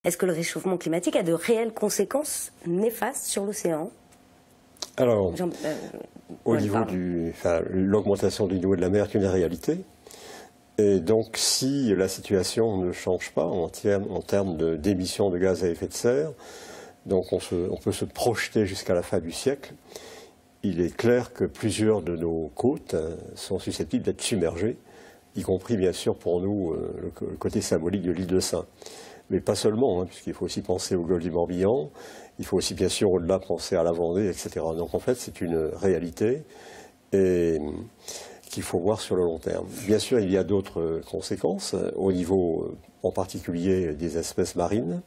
Est-ce que le réchauffement climatique a de réelles conséquences néfastes sur l'océan? Alors, au niveau l'augmentation du niveau de la mer est une réalité. Et donc, si la situation ne change pas en termes d'émissions de gaz à effet de serre, donc on peut se projeter jusqu'à la fin du siècle. Il est clair que plusieurs de nos côtes sont susceptibles d'être submergées, y compris bien sûr pour nous le côté symbolique de l'île de Sein. Mais pas seulement, puisqu'il faut aussi penser au golfe du Morbihan, il faut aussi bien sûr au-delà penser à la Vendée, etc. Donc en fait c'est une réalité et qu'il faut voir sur le long terme. Bien sûr il y a d'autres conséquences au niveau en particulier des espèces marines,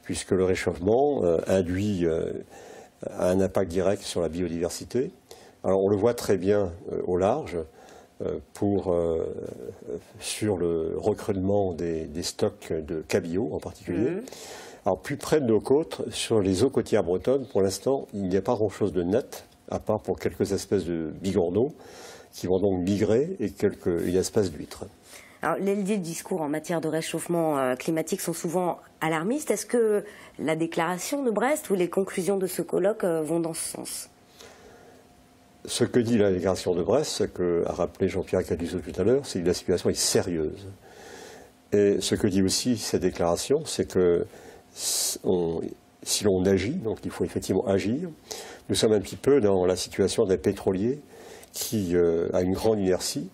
puisque le réchauffement induit un impact direct sur la biodiversité. Alors on le voit très bien au large sur le recrutement des stocks de cabillaud en particulier. Alors plus près de nos côtes, sur les eaux côtières bretonnes, pour l'instant il n'y a pas grand-chose de net, à part pour quelques espèces de bigorneaux qui vont donc migrer et une espèce d'huître. Alors, les discours en matière de réchauffement climatique sont souvent alarmistes. Est-ce que la déclaration de Brest ou les conclusions de ce colloque vont dans ce sens? Ce que dit la déclaration de Brest, ce qu'a rappelé Jean-Pierre Caduzo tout à l'heure, c'est que la situation est sérieuse. Et ce que dit aussi cette déclaration, c'est que si l'on agit, donc il faut effectivement agir, nous sommes un petit peu dans la situation d'un pétrolier qui a une grande inertie.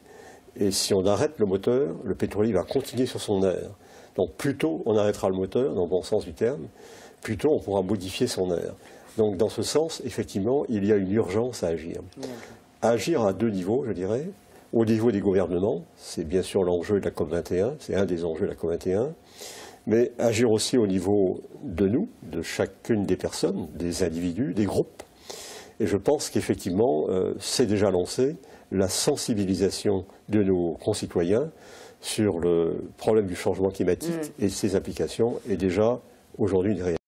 Et si on arrête le moteur, le pétrolier va continuer sur son aire. Donc plus tôt on arrêtera le moteur, dans le bon sens du terme, plus tôt on pourra modifier son aire. Donc dans ce sens, effectivement, il y a une urgence à agir. Agir à deux niveaux, je dirais. Au niveau des gouvernements, c'est bien sûr l'enjeu de la COP21, c'est un des enjeux de la COP21, mais agir aussi au niveau de nous, de chacune des personnes, des individus, des groupes. Et je pense qu'effectivement, c'est déjà lancé. La sensibilisation de nos concitoyens sur le problème du changement climatique et ses implications est déjà aujourd'hui une réalité.